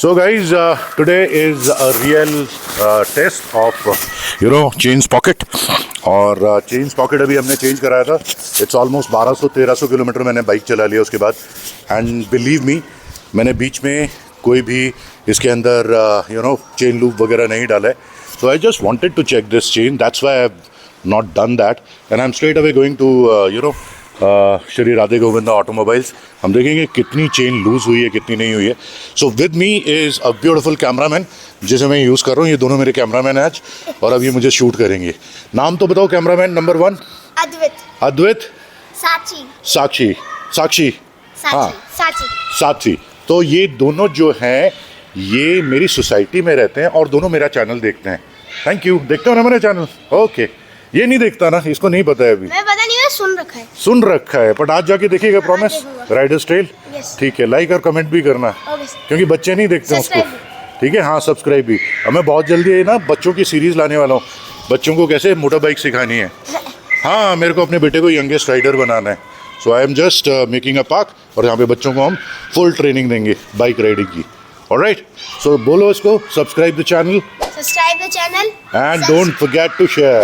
So guys, today is a real test of chain sprocket. और chain Sprocket अभी हमने change कराया था. इट्स ऑलमोस्ट 1200-1300 किलोमीटर मैंने बाइक चला लिया उसके बाद. एंड बिलीव मी, मैंने बीच में कोई भी इसके अंदर चेन लूप वगैरह नहीं डाला है. So I just wanted to check this chain. That's why I have not done that. And I am straight away going to Shri Radhe Govinda automobiles. हम देखेंगे कितनी चेन लूज़ हुई है, कितनी नहीं हुई है. So with me is a beautiful cameraman जिसे मैं यूज़ कर रहा हूँ. ये दोनों मेरे कैमरामैन हैं आज और अब ये मुझे शूट करेंगे. नाम तो बताओ कैमरामैन नंबर 1. अद्वित. साक्षी. हाँ, साक्षी. तो ये दोनों जो हैं ये मेरी सोसाइटी में रहते हैं और दोनों मेरा चैनल देखते हैं. Thank you. देखते हो ना मेरा चैनल? ओके. ये नहीं देखता ना, इसको नहीं पता है अभी. मैं पता नहीं, सुन रखा है बट आज जाके देखिएगा. प्रॉमिस. Riders trail. ठीक है. लाइक और कमेंट भी करना क्योंकि बच्चे नहीं देखते उसको. ठीक है. हाँ, सब्सक्राइब भी. अब मैं बहुत जल्दी ना बच्चों की सीरीज लाने वाला हूँ. बच्चों को कैसे मोटर बाइक सिखानी है. हाँ, मेरे को अपने बेटे को यंगेस्ट राइडर बनाना है. So I am just making a park और यहाँ पे बच्चों को हम फुल ट्रेनिंग देंगे बाइक राइडिंग की. ऑलराइट. सो बोलो इसको. Subscribe the channel and don't forget to share.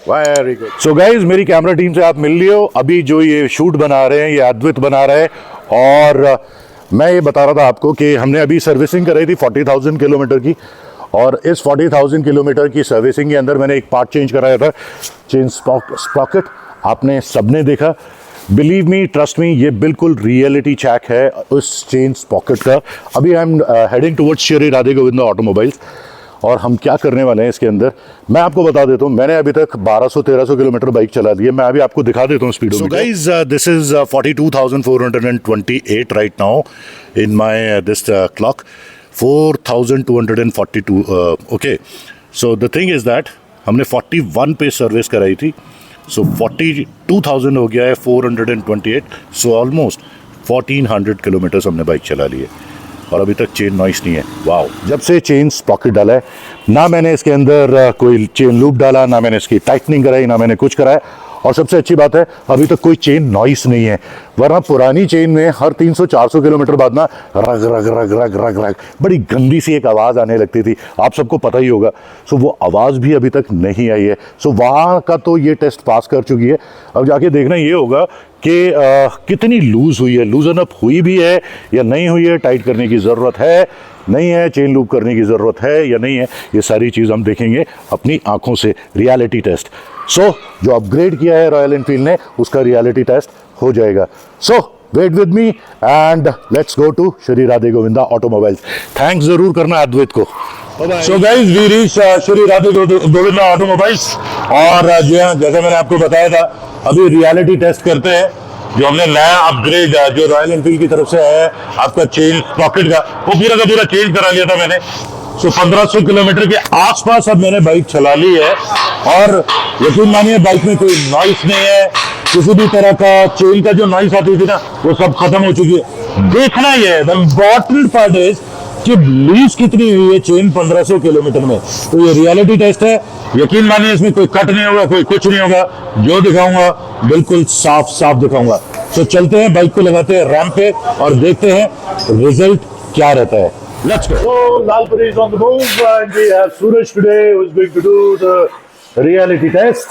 Very good. So guys, मेरी कैमरा टीम से आप मिल लियो. अभी जो ये शूट बना रहे हैं ये अद्वित बना रहे हैं. और मैं ये बता रहा था आपको कि हमने अभी सर्विसिंग कराई थी 40,000 किलोमीटर की. और इस 40,000 किलोमीटर की सर्विसिंग के अंदर मैंने एक पार्ट चेंज कराया था, चेन स्प्रॉकेट. आपने सबने देखा. बिलीव मी, ट्रस्ट मी, ये बिल्कुल रियलिटी चेक है उस चेन स्प्रॉकेट का. अभी I am heading towards Shri Radhe Govinda automobiles. और हम क्या करने वाले हैं इसके अंदर मैं आपको बता देता हूँ. मैंने अभी तक 1200-1300 किलोमीटर बाइक चला ली है. मैं अभी आपको दिखा देता हूँ speed. So guys, this is 42,428 right now in my this clock. 4,242. Okay. So the thing is that हमने 41 पे सर्विस कराई थी. सो 42,000 हो गया है 428. सो ऑलमोस्ट 1,400 किलोमीटर्स हमने बाइक चला ली है और अभी तक चेन नॉइस नहीं है. वाओ. जब से चेन स्प्रॉकेट डाला है ना मैंने इसके अंदर कोई चेन लूप डाला, ना मैंने इसकी टाइटनिंग कराई, ना मैंने कुछ कराया. और सबसे अच्छी बात है अभी तक कोई चेन नॉइस नहीं है. वरना पुरानी चेन में हर 300-400 किलोमीटर बाद ना रग रग रग रग रग रग बड़ी गंदी सी एक आवाज़ आने लगती थी. आप सबको पता ही होगा. सो वो आवाज़ भी अभी तक नहीं आई है. सो वहाँ का तो ये टेस्ट पास कर चुकी है. अब जाके देखना ये होगा कि कितनी लूज़ हुई है, लूजन अप हुई भी है या नहीं हुई है, टाइट करने की ज़रूरत है नहीं है, चेन लूप करने की ज़रूरत है या नहीं है. ये सारी चीज़ हम देखेंगे अपनी आंखों से. Reality test. सो जो अपग्रेड किया है रॉयल एनफील्ड ने उसका रियलिटी टेस्ट हो जाएगा. So wait with me and let's go to Shri Radhe Govinda automobiles. Thanks ज़रूर करना अद्वैत को. So guys, we reach Shri Radhe Govinda automobiles. और जो है जैसे मैंने आपको बताया था अभी रियलिटी टेस्ट करते हैं. जो हमने नया अपग्रेड जो रॉयल एनफील्ड की तरफ से है आपका चेन स्प्रॉकेट का, वो पूरा का पूरा चेंज करा लिया था मैंने. सो 1500 किलोमीटर के आसपास अब मैंने बाइक चला ली है और यकीन मानिए बाइक में कोई नॉइस नहीं है. किसी भी तरह का चेन का जो नॉइस आती थी ना वो सब खत्म हो चुकी है. देखना ही है. द इम्पोर्टेंट पार्ट इज कि लीज कितनी हुई है चेन 1500 किलोमीटर में. तो ये रियलिटी टेस्ट है. यकीन मानिए इसमें कोई कट नहीं होगा, कोई कुछ नहीं होगा. जो दिखाऊंगा बिल्कुल साफ साफ दिखाऊंगा. तो चलते हैं, बाइक को लगाते हैं रैंप पे और देखते हैं रिजल्ट क्या रहता है. Let's go. So Lalpuri is on the move and we have Suraj today who is going to do the reality test.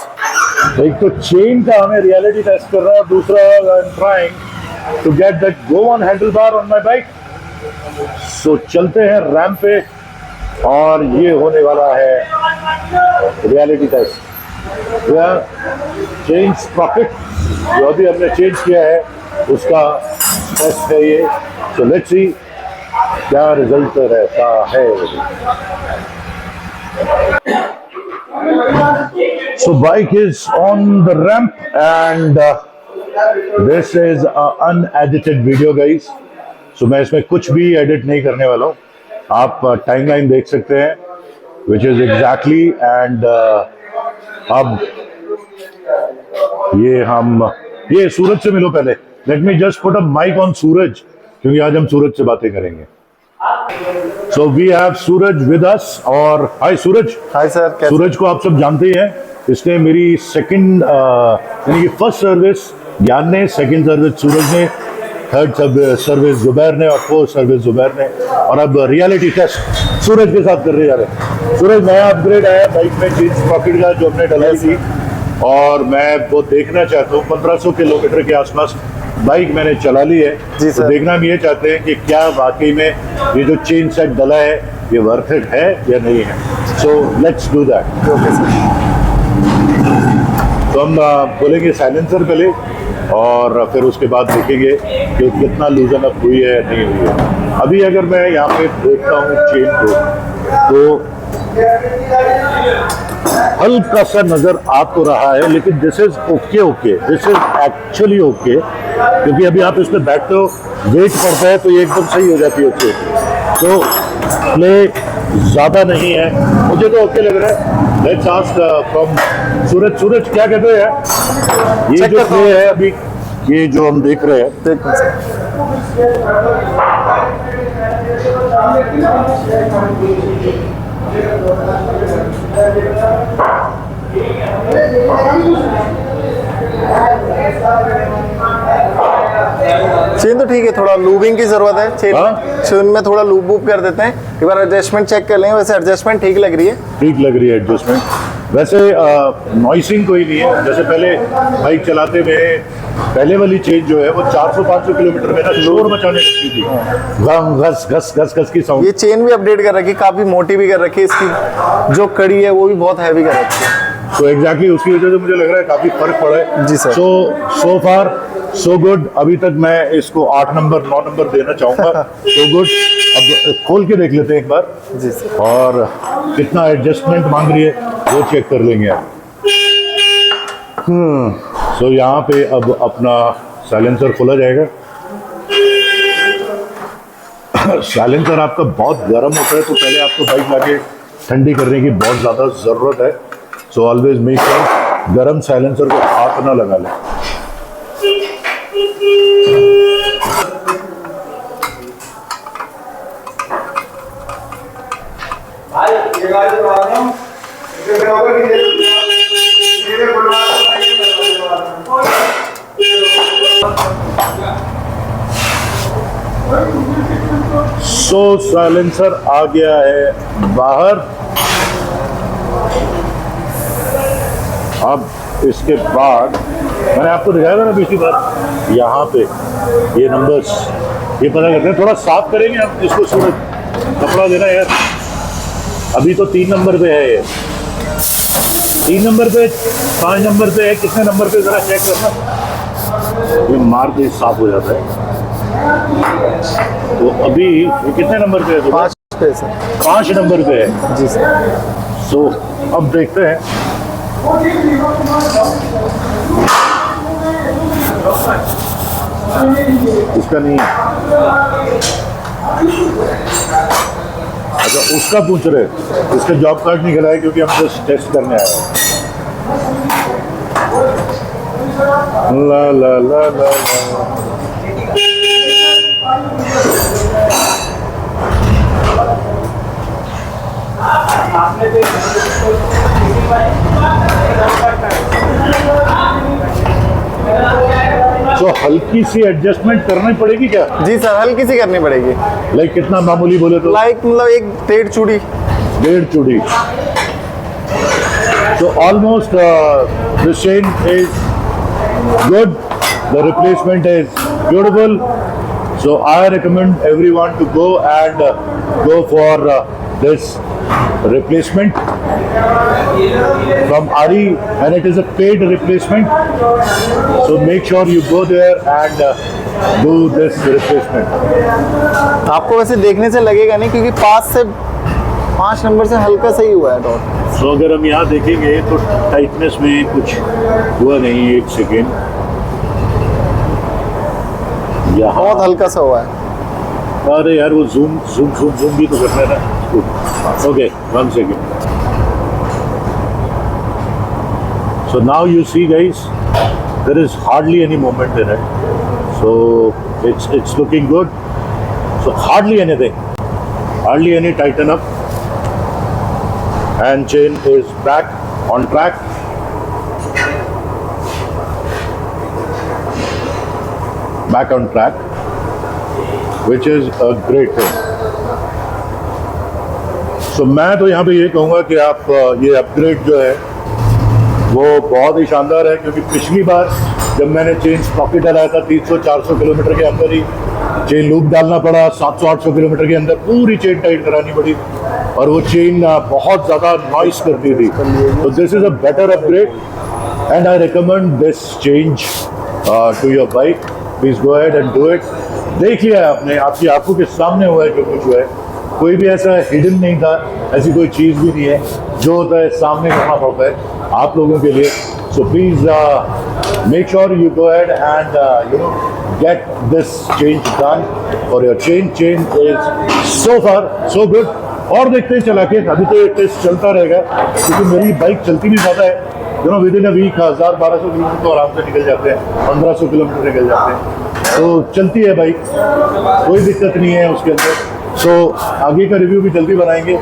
एक तो चेन का हमें रियलिटी टेस्ट कर रहा है, दूसरा I am trying to get that go on handlebar on my bike. So चलते हैं रैंप पे और ये होने वाला है रियलिटी टेस्ट. चेन स्प्रॉकेट जो अभी हमने चेंज किया है उसका टेस्ट है ये. So let's see क्या रिजल्ट रहता है. So bike is on the ramp and this is a unedited video guys. So मैं इसमें कुछ भी एडिट नहीं करने वाला हूँ. आप टाइमलाइन देख सकते हैं which is exactly and अब ये सूरज से मिलो पहले. Let me just put a mic on सूरज क्योंकि आज हम सूरज से बातें करेंगे. So we have Suraj with us. और हाय सूरज. Hi sir. सूरज को आप सब जानते ही हैं. इसने मेरी सेकंड यानी कि फर्स्ट सर्विस ज्ञान ने, सेकंड सर्विस सूरज ने. थर्ड सब सर्विस जुबैर ने और फोर्थ सर्विस जुबैर ने। और अब रियलिटी टेस्ट सूरज के साथ करने जा रहे हैं। सूरज, नया अपग्रेड आया बाइक में चेन स्प्रॉकेट का जो हमने डलाई थी, और मैं वो देखना चाहता हूँ। 1500 किलोमीटर के आसपास बाइक मैंने चला ली है, तो देखना हम ये चाहते हैं कि क्या वाकई में ये जो चेन सेट डला है ये वर्थ इट है या नहीं है। So let's do that. तो हम खोलेंगे साइलेंसर पहले, और फिर उसके बाद देखेंगे कि कितना लूजन अप हुई है नहीं हुई है। अभी अगर मैं यहाँ पे देखता हूँ चेन को, तो हल्का सा नजर आ तो रहा है, लेकिन this is okay, this is actually okay, क्योंकि अभी आप इसमें बैठते हो, वेट पड़ता है तो ये एकदम सही हो जाती है चेन। तो प्ले ज्यादा नहीं है, मुझे तो ओके लग रहा है। लेट्स आस्क फ्रॉम सूरज क्या कहते हैं यार, ये जो प्ले है अभी, ये जो हम देख रहे हैं, चेन तो ठीक है, थोड़ा लूबिंग की जरूरत है। चेन में थोड़ा लूब वूब कर देते हैं, एक बार एडजस्टमेंट चेक कर लेंगे। वैसे एडजस्टमेंट ठीक लग रही है एडजस्टमेंट। वैसे नॉइसिंग कोई नहीं है, जैसे पहले बाइक चलाते में पहले वाली चेन जो है वो 400-500 किलोमीटर में ना शोर मचाने लगती थी, घस घस घस घस की साउंड। ये चेन भी अपडेट कर रखी है, काफी मोटी भी कर रखी है, इसकी जो कड़ी है वो भी बहुत हैवी कर रखी है। तो एग्जैक्टली उसकी वजह से मुझे लग रहा है काफी फर्क पड़ा है। जी सर। सो फार सो गुड। अभी तक मैं इसको 8 नंबर 9 नंबर देना चाहूंगा। So good. अब खोल के देख लेते हैं एक बार। जी सर। और कितना एडजस्टमेंट मांग रही है वो चेक कर लेंगे आप। सो यहाँ पे अब अपना साइलेंसर खोला जाएगा। साइलेंसर आपका बहुत गर्म होता है, तो पहले आपको बाइक लाके ठंडी करने की बहुत ज़्यादा ज़रूरत है। सो ऑलवेज मेक श्योर गर्म साइलेंसर को हाथ ना लगा लें। सो साइलेंसर आ गया है बाहर। अब इसके बाद मैंने आपको दिखाया था ना पिछली बार, यहाँ पे ये नंबर्स ये पता करते हैं। थोड़ा साफ करेंगे हम इसको, सूरज कपड़ा देना यार। अभी तो 3 नंबर पे है ये, 3 नंबर पे, 5 नंबर पे है, कितने नंबर पे जरा चेक करना। ये मार के साफ हो जाता है। तो अभी ये कितने नंबर पे है? 5 पे सर। 5 नंबर पे है। जी सर। सो अब देखते हैं। इसका नहीं है, अच्छा उसका पूछ रहे। इसका जॉब कार्ड निकला है, क्योंकि हम जस्ट टेस्ट करने आए हैं। ला ला ला ला, ला। तो हल्की सी एडजस्टमेंट करनी पड़ेगी क्या? जी सर, हल्की सी करनी पड़ेगी। लाइक कितना मामूली बोले तो? लाइक मतलब एक 1.5 चूड़ी। 1.5 चूड़ी। So almost the chain is good. The replacement is beautiful. So I recommend everyone to go and go for this replacement from Ari, and it is a paid replacement. So make sure you go there and do this replacement. आपको वैसे देखने से लगेगा नहीं, क्योंकि 5 number से हल्का सही हुआ है डॉट। तो अगर हम यहाँ देखेंगे तो टाइटनेस में कुछ हुआ नहीं। 1 सेकेंड, बहुत हल्का सा हुआ है। अरे यार वो जूम भी तो करना है ना। Okay 1 second. So now you see guys, there is hardly any movement in it, so it's looking good. So hardly any tighten up, and chain is back on track. Back on track. which is a great thing. So मैं तो यहाँ पे ये कहूँगा कि आप ये upgrade जो है वो बहुत ही शानदार है, क्योंकि पिछली बार जब मैंने चेन पॉकेट डाला था 300-400 किलोमीटर के अंदर ही चेन लूप डालना पड़ा, 700-800 किलोमीटर के अंदर पूरी चेन टाइट करानी पड़ी और वो चेन बहुत ज़्यादा नॉइस करती थी। तो this is a better upgrade and I recommend this change to your bike. Please go ahead and do it. देख लिया आपने, आपकी आंखों के सामने हुआ है जो कुछ हुआ है, कोई भी ऐसा हिडन नहीं था, ऐसी कोई चीज़ भी नहीं है, जो होता है सामने करना पड़ता है आप लोगों के लिए। So please make sure you go ahead and you know get this change done for your chain. Chain is so far so good. और देखते हैं चला के, अभी तो ये टेस्ट चलता रहेगा क्योंकि मेरी बाइक चलती भी ज़्यादा है, you know within a week 1000-1200 kilometre तो आराम से निकल जाते हैं, 1500 किलोमीटर निकल जाते हैं, तो चलती है बाइक, कोई दिक्कत नहीं है उसके अंदर। सो आगे का रिव्यू भी जल्दी बनाएंगे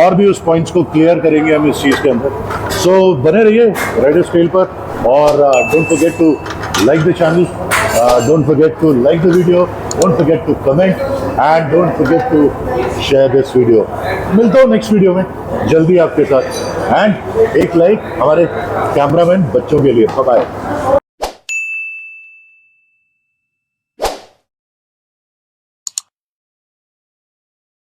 और भी उस पॉइंट्स को क्लियर करेंगे हम इस चीज़ के अंदर। सो बने रहिए राइडर स्केल पर और don't forget to like the channel, don't forget to like the video, don't forget to comment and don't forget to share this video. मिलता हूँ नेक्स्ट वीडियो में जल्दी आपके साथ, एंड एक लाइक हमारे कैमरामैन बच्चों के लिए। Bye bye.